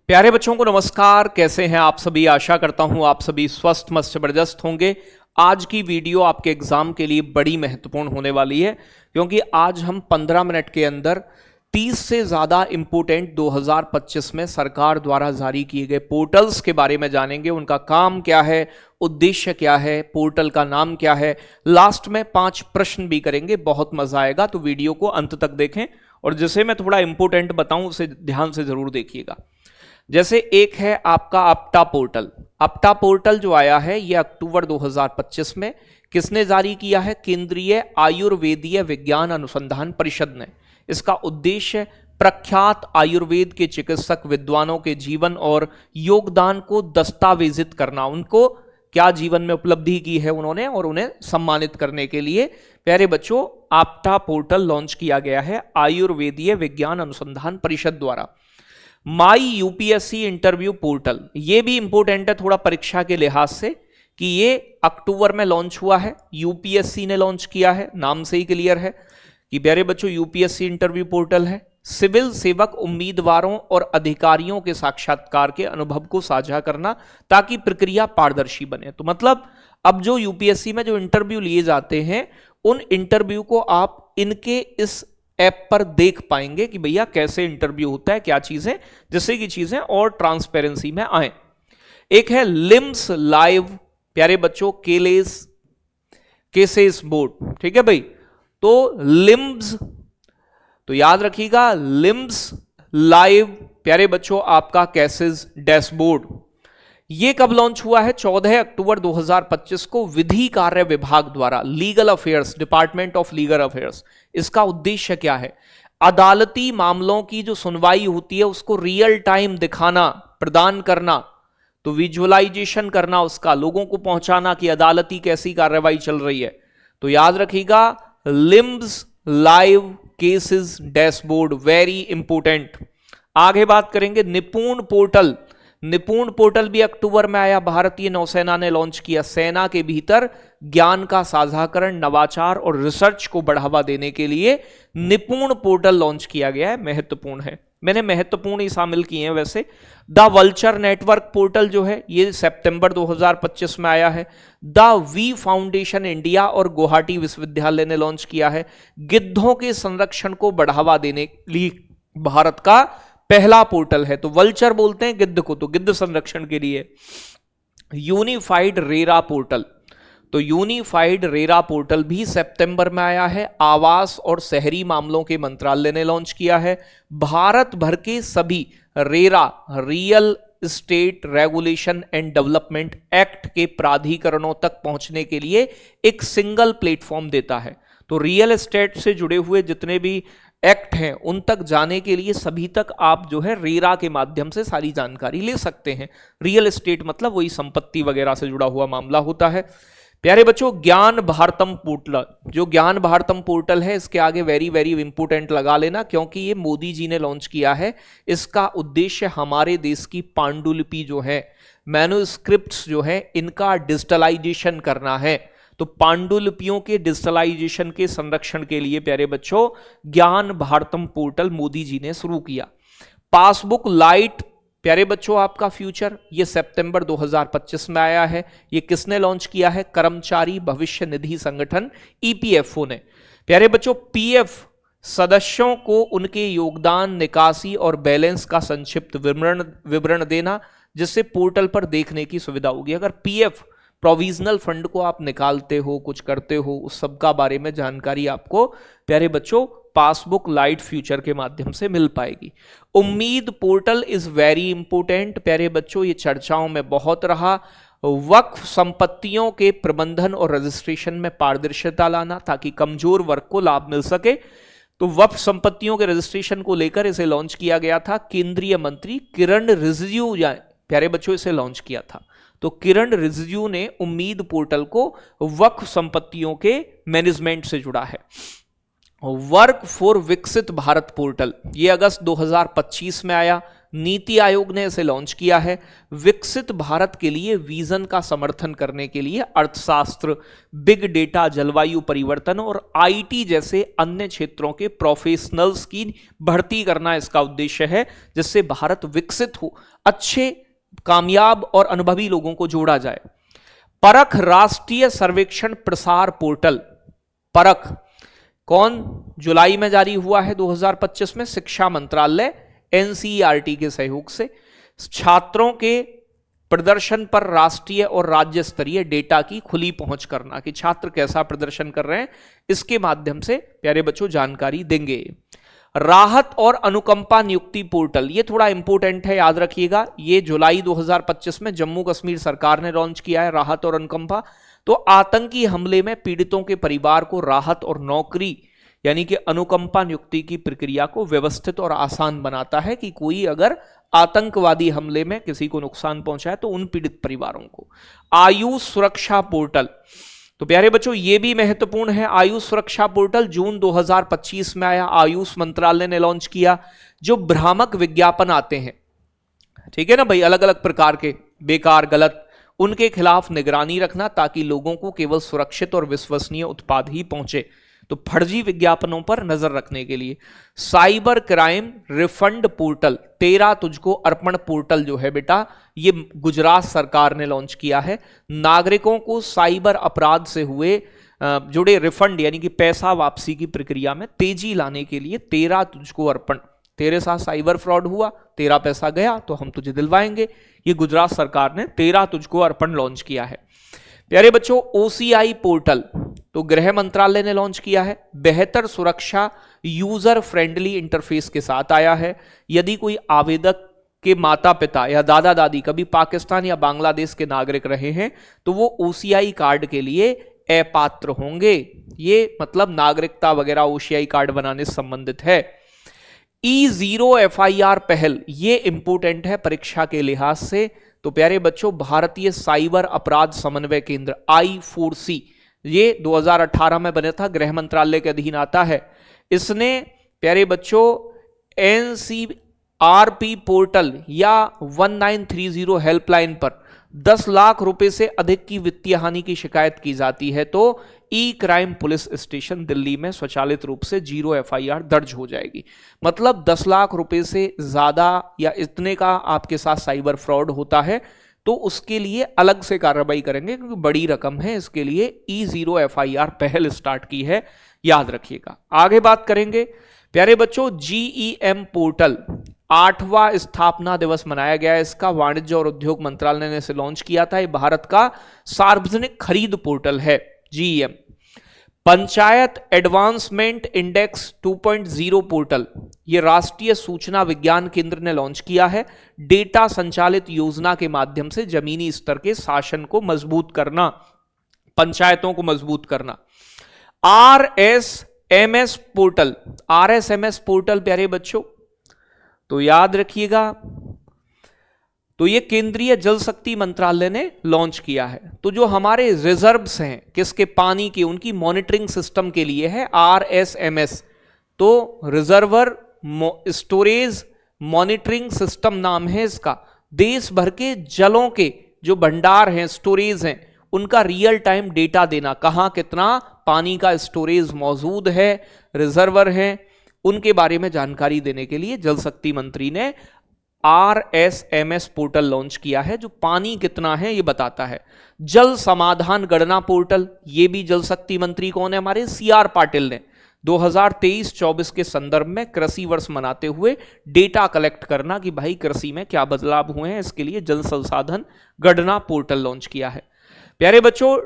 प्यारे बच्चों को नमस्कार। कैसे हैं आप सभी? आशा करता हूं आप सभी स्वस्थ मस्त जबरदस्त होंगे। आज की वीडियो आपके एग्जाम के लिए बड़ी महत्वपूर्ण होने वाली है, क्योंकि आज हम 15 मिनट के अंदर 30 से ज्यादा इंपोर्टेंट 2025 में सरकार द्वारा जारी किए गए पोर्टल्स के बारे में जानेंगे। उनका काम क्या है, उद्देश्य क्या है, पोर्टल का नाम क्या है। लास्ट में 5 प्रश्न भी करेंगे, बहुत मजा आएगा। तो वीडियो को अंत तक देखें और जिसे मैं थोड़ा इंपोर्टेंट बताऊं उसे ध्यान से जरूर देखिएगा। जैसे एक है आपका अपटा पोर्टल। अपटा पोर्टल जो आया है ये अक्टूबर 2025 में किसने जारी किया है? केंद्रीय आयुर्वेदीय विज्ञान अनुसंधान परिषद ने। इसका उद्देश्य प्रख्यात आयुर्वेद के चिकित्सक विद्वानों के जीवन और योगदान को दस्तावेजित करना, उनको क्या जीवन में उपलब्धि की है उन्होंने, और उन्हें सम्मानित करने के लिए प्यारे बच्चों अपटा पोर्टल लॉन्च किया गया है आयुर्वेदीय विज्ञान अनुसंधान परिषद द्वारा। माई यूपीएससी इंटरव्यू पोर्टल, ये भी इंपॉर्टेंट है थोड़ा परीक्षा के लिहाज से कि ये अक्टूबर में लॉन्च हुआ है, यूपीएससी ने लॉन्च किया है। नाम से ही क्लियर है कि प्यारे बच्चों यूपीएससी इंटरव्यू पोर्टल है। सिविल सेवक उम्मीदवारों और अधिकारियों के साक्षात्कार के अनुभव को साझा करना ताकि प्रक्रिया पारदर्शी बने। तो मतलब अब जो यूपीएससी में जो इंटरव्यू लिए जाते हैं उन इंटरव्यू को आप इनके इस ऐप पर देख पाएंगे कि भैया कैसे इंटरव्यू होता है, क्या चीजें, जिससे कि चीजें और ट्रांसपेरेंसी में आए। एक है लिम्स लाइव, प्यारे बच्चों केसेस बोर्ड, ठीक है भाई। तो लिम्स, तो याद रखिएगा लिम्स लाइव प्यारे बच्चों आपका केसेस डैशबोर्ड। ये कब लॉन्च हुआ है? 14 अक्टूबर 2025 को विधि कार्य विभाग द्वारा, legal affairs, department of legal affairs. इसका उद्देश्य क्या है? अदालती मामलों की जो सुनवाई होती है उसको रियल टाइम दिखाना, प्रदान करना, तो विजुअलाइजेशन करना, उसका लोगों को पहुंचाना कि अदालती कैसी कार्रवाई चल रही है। तो याद रखिएगा limbs live cases dashboard, very important. आगे बात करेंगे निपुण पोर्टल। निपुण पोर्टल भी अक्टूबर में आया, भारतीय नौसेना ने लॉन्च किया। सेना के भीतर ज्ञान का साझाकरण, नवाचार और रिसर्च को बढ़ावा देने के लिए निपुण पोर्टल लॉन्च किया गया है। महत्वपूर्ण है, मैंने महत्वपूर्ण ही शामिल किए हैं वैसे। द वल्चर नेटवर्क पोर्टल जो है ये सितंबर 2025 में आया है। द वी फाउंडेशन इंडिया और गुवाहाटी विश्वविद्यालय ने लॉन्च किया है। गिद्धों के संरक्षण को बढ़ावा देने के लिए भारत का पहला पोर्टल है। तो वल्चर बोलते हैं गिद्ध को, तो गिद्ध संरक्षण के लिए। यूनिफाइड रेरा पोर्टल, तो यूनिफाइड रेरा पोर्टल भी सितंबर में आया है। आवास और शहरी मामलों के मंत्रालय ने लॉन्च किया है। भारत भर के सभी RERA, real estate regulation and development act के प्राधिकरणों तक पहुंचने के लिए एक सिंगल प्लेटफॉर्म देता है। तो रियल एस्टेट से जुड़े हुए जितने भी एक्ट हैं उन तक जाने के लिए सभी तक आप जो है रेरा के माध्यम से सारी जानकारी ले सकते हैं। रियल एस्टेट मतलब वही संपत्ति वगैरह से जुड़ा हुआ मामला होता है। प्यारे बच्चों ज्ञान भारतम पोर्टल, जो ज्ञान भारतम पोर्टल है इसके आगे वेरी वेरी इंपोर्टेंट लगा लेना, क्योंकि ये मोदी जी ने लॉन्च किया है। इसका उद्देश्य हमारे देश की पांडुलिपि जो है, मैन्युस्क्रिप्ट्स जो है, इनका डिजिटलाइजेशन करना है। तो पांडुलिपियों के डिजिटलाइजेशन के संरक्षण के लिए प्यारे बच्चों ज्ञान भारतम पोर्टल मोदी जी ने शुरू किया। पासबुक लाइट प्यारे बच्चों आपका फ्यूचर, ये सितंबर 2025 में आया है। ये किसने लॉन्च किया है? कर्मचारी भविष्य निधि संगठन ईपीएफओ ने। प्यारे बच्चों पीएफ सदस्यों को उनके योगदान, निकासी और बैलेंस का संक्षिप्त विवरण देना, जिससे पोर्टल पर देखने की सुविधा होगी। अगर पीएफ प्रोविजनल फंड को आप निकालते हो, कुछ करते हो, उस सब का बारे में जानकारी आपको प्यारे बच्चों पासबुक लाइट फ्यूचर के माध्यम से मिल पाएगी। उम्मीद पोर्टल इज वेरी इंपोर्टेंट प्यारे बच्चों, ये चर्चाओं में बहुत रहा। वक्फ संपत्तियों के प्रबंधन और रजिस्ट्रेशन में पारदर्शिता लाना ताकि कमजोर वर्ग को लाभ मिल सके। तो वक्फ संपत्तियों के रजिस्ट्रेशन को लेकर इसे लॉन्च किया गया था। केंद्रीय मंत्री किरण रिजिजू प्यारे बच्चों इसे लॉन्च किया था। तो किरण रिजिजू ने उम्मीद पोर्टल को वक्फ संपत्तियों के मैनेजमेंट से जुड़ा है। वर्क फॉर विकसित भारत पोर्टल, ये अगस्त 2025 में आया। नीति आयोग ने इसे लॉन्च किया है। विकसित भारत के लिए विजन का समर्थन करने के लिए अर्थशास्त्र, बिग डेटा, जलवायु परिवर्तन और आईटी जैसे अन्य क्षेत्रों के प्रोफेशनल्स की भर्ती करना इसका उद्देश्य है, जिससे भारत विकसित हो, अच्छे, कामयाब और अनुभवी लोगों को जोड़ा जाए। परख राष्ट्रीय सर्वेक्षण प्रसार पोर्टल, परख कौन जुलाई में जारी हुआ है 2025 में, शिक्षा मंत्रालय एनसीईआरटी के सहयोग से। छात्रों के प्रदर्शन पर राष्ट्रीय और राज्य स्तरीय डेटा की खुली पहुंच करना कि छात्र कैसा प्रदर्शन कर रहे हैं, इसके माध्यम से प्यारे बच्चों जानकारी देंगे। राहत और अनुकंपा नियुक्ति पोर्टल, ये थोड़ा इंपोर्टेंट है, याद रखिएगा। ये जुलाई 2025 में जम्मू कश्मीर सरकार ने लॉन्च किया है, राहत और अनुकंपा। तो आतंकी हमले में पीड़ितों के परिवार को राहत और नौकरी यानी कि अनुकंपा नियुक्ति की प्रक्रिया को व्यवस्थित और आसान बनाता है कि कोई अगर आतंकवादी हमले में किसी को नुकसान पहुंचा है तो उन पीड़ित परिवारों को। आयुष सुरक्षा पोर्टल, तो प्यारे बच्चों ये भी महत्वपूर्ण है। आयुष सुरक्षा पोर्टल जून 2025 में आया, आयुष मंत्रालय ने लॉन्च किया। जो भ्रामक विज्ञापन आते हैं, ठीक है ना भाई, अलग अलग प्रकार के बेकार, गलत, उनके खिलाफ निगरानी रखना ताकि लोगों को केवल सुरक्षित और विश्वसनीय उत्पाद ही पहुंचे। तो फर्जी विज्ञापनों पर नजर रखने के लिए साइबर क्राइम रिफंड पोर्टल, तेरा तुझको अर्पण पोर्टल जो है बेटा, ये गुजरात सरकार ने लॉन्च किया है। नागरिकों को साइबर अपराध से हुए जुड़े रिफंड यानी कि पैसा वापसी की प्रक्रिया में तेजी लाने के लिए तेरा तुझको अर्पण, तेरे साथ साइबर फ्रॉड हुआ, तेरा पैसा गया तो हम तुझे दिलवाएंगे, ये गुजरात सरकार ने तेरा तुझको अर्पण लॉन्च किया है। प्यारे बच्चों ओसीआई पोर्टल तो गृह मंत्रालय ने लॉन्च किया है, बेहतर सुरक्षा यूजर फ्रेंडली इंटरफेस के साथ आया है। यदि कोई आवेदक के माता पिता या दादा दादी कभी पाकिस्तान या बांग्लादेश के नागरिक रहे हैं तो वो ओसीआई कार्ड के लिए अपात्र होंगे। ये मतलब नागरिकता वगैरह ओसीआई कार्ड बनाने से संबंधित है। E0 FIR पहल, ये इंपोर्टेंट है परीक्षा के लिहाज से। तो प्यारे बच्चों भारतीय साइबर अपराध समन्वय केंद्र I4C, ये 2018 में बना था, गृह मंत्रालय के अधीन आता है। इसने प्यारे बच्चों NCRP पोर्टल या 1930 हेल्पलाइन पर 10 लाख रुपए से अधिक की वित्तीय हानि की शिकायत की जाती है तो ई क्राइम पुलिस स्टेशन दिल्ली में स्वचालित रूप से 0 FIR दर्ज हो जाएगी। मतलब 10 लाख रुपए से ज्यादा या इतने का आपके साथ साइबर फ्रॉड होता है तो उसके लिए अलग से कार्रवाई करेंगे, क्योंकि बड़ी रकम है। इसके लिए E0 FIR पहल स्टार्ट की है, याद रखिएगा। आगे बात करेंगे प्यारे बच्चों GEM पोर्टल, 8वां स्थापना दिवस मनाया गया है इसका, वाणिज्य और उद्योग मंत्रालय ने इसे लॉन्च किया था। ये भारत का सार्वजनिक खरीद पोर्टल है GEM। Panchayat advancement index 2.0 portal, ये राष्ट्रीय सूचना विज्ञान केंद्र ने लॉन्च किया है। डेटा संचालित योजना के माध्यम से जमीनी स्तर के शासन को मजबूत करना, पंचायतों को मजबूत करना। RSMS पोर्टल, RSMS पोर्टल प्यारे बच्चों तो याद रखिएगा, तो ये केंद्रीय जल शक्ति मंत्रालय ने लॉन्च किया है। तो जो हमारे रिजर्व्स हैं किसके, पानी के, उनकी मॉनिटरिंग सिस्टम के लिए है RSMS। तो रिजर्वर स्टोरेज मॉनिटरिंग सिस्टम नाम है इसका। देश भर के जलों के जो भंडार हैं, स्टोरेज हैं, उनका रियल टाइम डेटा देना, कहां कितना पानी का स्टोरेज मौजूद है, रिजर्वर हैं, उनके बारे में जानकारी देने के लिए जल शक्ति मंत्री ने RSMS पोर्टल लॉन्च किया है, जो पानी कितना है ये बताता है। जल समाधान गणना पोर्टल, ये भी जल शक्ति मंत्री कौन है, हमारे CR पाटिल ने 2023-24 के संदर्भ में कृषि वर्ष मनाते हुए डेटा कलेक्ट करना कि भाई कृषि में क्या बदलाव हुए हैं, इसके लिए जल संसाधन गणना पोर्टल लॉन्च किया है। प्यारे बच्चों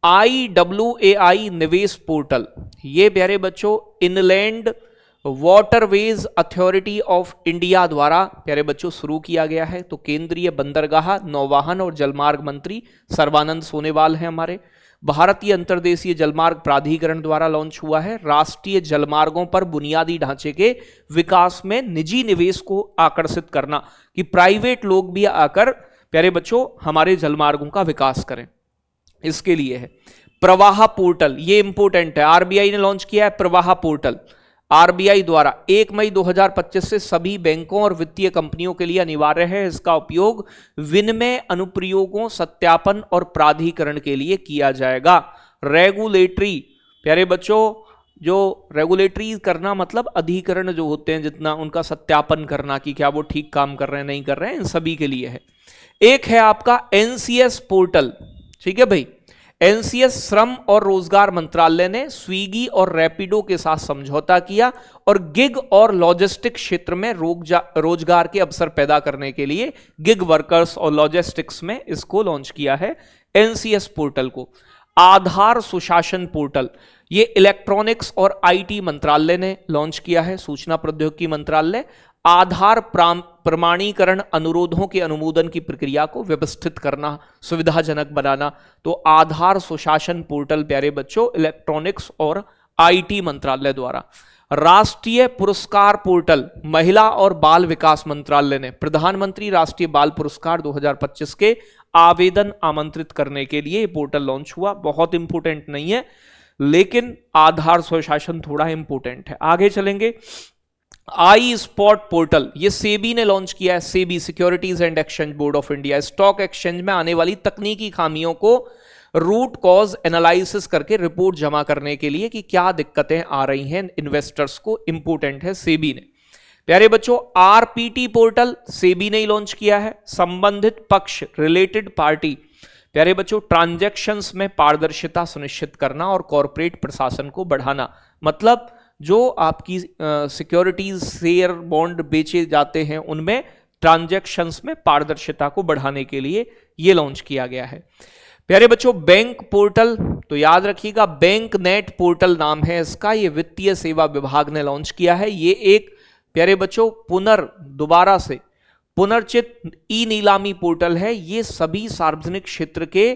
IWAI निवेश पोर्टल, ये प्यारे बच्चों inland waterways authority of India द्वारा प्यारे बच्चों शुरू किया गया है। तो केंद्रीय बंदरगाह, नौवाहन और जलमार्ग मंत्री सर्बानंद सोनोवाल हैं हमारे। भारतीय अंतर्देशीय जलमार्ग प्राधिकरण द्वारा लॉन्च हुआ है। राष्ट्रीय जलमार्गों पर बुनियादी ढांचे के विकास में निजी निवेश को आकर्षित करना कि प्राइवेट लोग भी आकर प्यारे बच्चों हमारे जलमार्गों का विकास करें, इसके लिए है। प्रवाह पोर्टल, ये इंपोर्टेंट है, RBI ने लॉन्च किया है प्रवाह पोर्टल। आरबीआई द्वारा 1 मई 2025 से सभी बैंकों और वित्तीय कंपनियों के लिए अनिवार्य है। इसका उपयोग विनिमय अनुप्रयोगों, सत्यापन और प्राधिकरण के लिए किया जाएगा। रेगुलेटरी, प्यारे बच्चों, जो रेगुलेटरी करना मतलब अधिकरण जो होते हैं, जितना उनका सत्यापन करना कि क्या वो ठीक काम कर रहे हैं नहीं कर रहे हैं, इन सभी के लिए है। एक है आपका एनसीएस पोर्टल, ठीक है भाई। एनसीएस श्रम और रोजगार मंत्रालय ने स्विगी और रैपिडो के साथ समझौता किया और गिग और लॉजिस्टिक क्षेत्र में रोजगार के अवसर पैदा करने के लिए गिग वर्कर्स और लॉजिस्टिक्स में इसको लॉन्च किया है, एनसीएस पोर्टल को। आधार सुशासन पोर्टल, ये इलेक्ट्रॉनिक्स और आईटी मंत्रालय ने लॉन्च किया है, सूचना प्रौद्योगिकी मंत्रालय। आधार प्रमाणीकरण अनुरोधों के अनुमोदन की प्रक्रिया को व्यवस्थित करना, सुविधाजनक बनाना। तो आधार सुशासन पोर्टल प्यारे बच्चों इलेक्ट्रॉनिक्स और आईटी मंत्रालय द्वारा। राष्ट्रीय पुरस्कार पोर्टल, महिला और बाल विकास मंत्रालय ने प्रधानमंत्री राष्ट्रीय बाल पुरस्कार 2025 के आवेदन आमंत्रित करने के लिए पोर्टल लॉन्च हुआ। बहुत इंपोर्टेंट नहीं है, लेकिन आधार सुशासन थोड़ा इंपोर्टेंट है। आगे चलेंगे। आई स्पॉट पोर्टल, ये सेबी ने लॉन्च किया है। SEBI securities and exchange board of India stock exchange में आने वाली तकनीकी खामियों को रूट कॉज एनालिसिस करके रिपोर्ट जमा करने के लिए कि क्या दिक्कतें आ रही हैं इन्वेस्टर्स को, इंपोर्टेंट है सेबी ने। प्यारे बच्चों आरपीटी पोर्टल सेबी ने लॉन्च किया है। संबंधित पक्ष रिलेटेड पार्टी, प्यारे बच्चों ट्रांजैक्शंस में पारदर्शिता सुनिश्चित करना और कॉर्पोरेट प्रशासन को बढ़ाना, मतलब जो आपकी सिक्योरिटीज शेयर बॉन्ड बेचे जाते हैं उनमें ट्रांजैक्शंस में पारदर्शिता को बढ़ाने के लिए यह लॉन्च किया गया है। प्यारे बच्चों बैंक पोर्टल, तो याद रखिएगा बैंक नेट पोर्टल नाम है इसका, ये वित्तीय सेवा विभाग ने लॉन्च किया है। ये एक प्यारे बच्चों दोबारा से पुनर्चित ई नीलामी पोर्टल है। ये सभी सार्वजनिक क्षेत्र के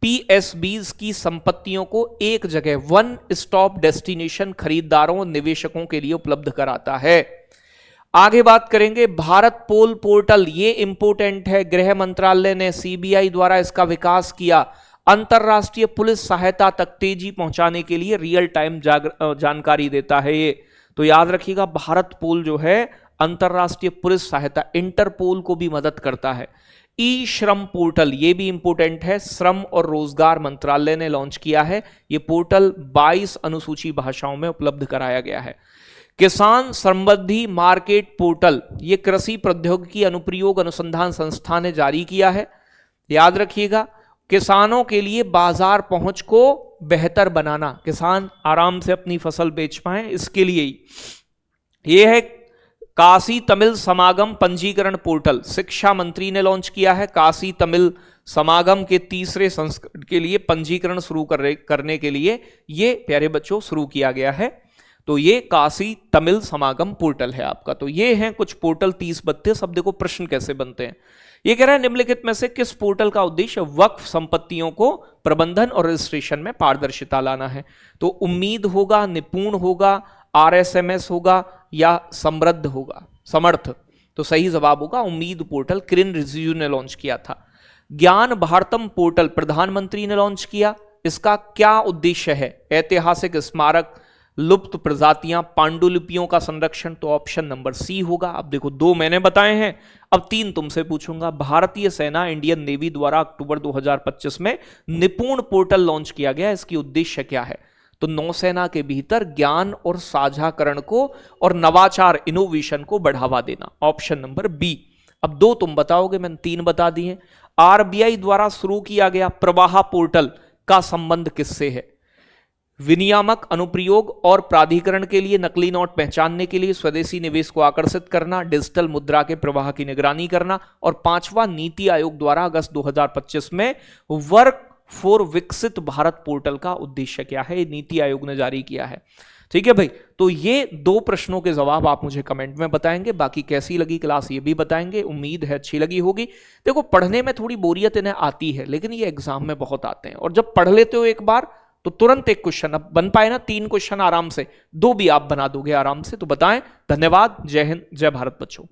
पीएसबीज की संपत्तियों को एक जगह वन स्टॉप डेस्टिनेशन खरीदारों और निवेशकों के लिए उपलब्ध कराता है। आगे बात करेंगे भारत पोल पोर्टल, ये इंपोर्टेंट है। गृह मंत्रालय ने सीबीआई द्वारा इसका विकास किया। अंतरराष्ट्रीय पुलिस सहायता तक तेजी पहुंचाने के लिए रियल टाइम जानकारी देता है ये। तो याद रखिएगा भारत पोल जो है अंतरराष्ट्रीय पुलिस सहायता, इंटरपोल को भी मदद करता है। ई श्रम पोर्टल, ये भी इंपोर्टेंट है, श्रम और रोजगार मंत्रालय ने लॉन्च किया है। ये पोर्टल 22 अनुसूची भाषाओं में उपलब्ध कराया गया है। किसान समृद्धि मार्केट पोर्टल, ये कृषि प्रौद्योगिकी अनुप्रयोग अनुसंधान संस्थान ने जारी किया है। याद रखिएगा किसानों के लिए बाजार पहुंच को बेहतर बनाना, किसान आराम से अपनी फसल बेच पाए, इसके लिए ही ये है। काशी तमिल समागम पंजीकरण पोर्टल, शिक्षा मंत्री ने लॉन्च किया है। काशी तमिल समागम के तीसरे संस्करण के लिए पंजीकरण शुरू करने के लिए ये प्यारे बच्चों शुरू किया गया है। तो ये काशी तमिल समागम पोर्टल है आपका। तो ये हैं कुछ पोर्टल 30-32। अब देखो प्रश्न कैसे बनते हैं। ये कह रहा है निम्नलिखित में से किस पोर्टल का उद्देश्य वक्फ संपत्तियों को प्रबंधन और रजिस्ट्रेशन में पारदर्शिता लाना है। तो उम्मीद होगा, निपुण होगा, आरएसएमएस होगा या समृद्ध होगा, समर्थ। तो सही जवाब होगा उम्मीद पोर्टल, किरण रिजिजू ने लॉन्च किया था। ज्ञान भारतम पोर्टल प्रधानमंत्री ने लॉन्च किया। इसका क्या उद्देश्य है? ऐतिहासिक स्मारक, लुप्त प्रजातियां, पांडुलिपियों का संरक्षण। तो ऑप्शन नंबर सी होगा। अब देखो 2 मैंने बताए हैं, अब 3 तुमसे पूछूंगा। भारतीय सेना इंडियन नेवी द्वारा अक्टूबर 2025 में निपुण पोर्टल लॉन्च किया गया। इसकी उद्देश्य क्या है? तो नौसेना के भीतर ज्ञान और साझाकरण को और नवाचार इनोवेशन को बढ़ावा देना, ऑप्शन नंबर बी। अब 2 तुम बताओगे, मैंने 3 बता दिए। आरबीआई द्वारा शुरू किया गया प्रवाह पोर्टल का संबंध किससे है? विनियामक अनुप्रयोग और प्राधिकरण के लिए नकली नोट पहचानने के लिए स्वदेशी निवेश को आकर्षित करना, डिजिटल मुद्रा के प्रवाह की निगरानी करना। और 5वां नीति आयोग द्वारा अगस्त 2025 में वर्क फॉर विकसित भारत पोर्टल का उद्देश्य क्या है? नीति आयोग ने जारी किया है। ठीक है भाई, तो ये 2 प्रश्नों के जवाब आप मुझे कमेंट में बताएंगे। बाकी कैसी लगी क्लास ये भी बताएंगे, उम्मीद है अच्छी लगी होगी। देखो पढ़ने में थोड़ी बोरियत इन्हें आती है, लेकिन ये एग्जाम में बहुत आते हैं। और जब पढ़ लेते हो एक बार तो तुरंत एक क्वेश्चन अब बन पाए ना, 3 क्वेश्चन आराम से, 2 भी आप बना दोगे आराम से। तो बताएं। धन्यवाद। जय हिंद, जय भारत बच्चों।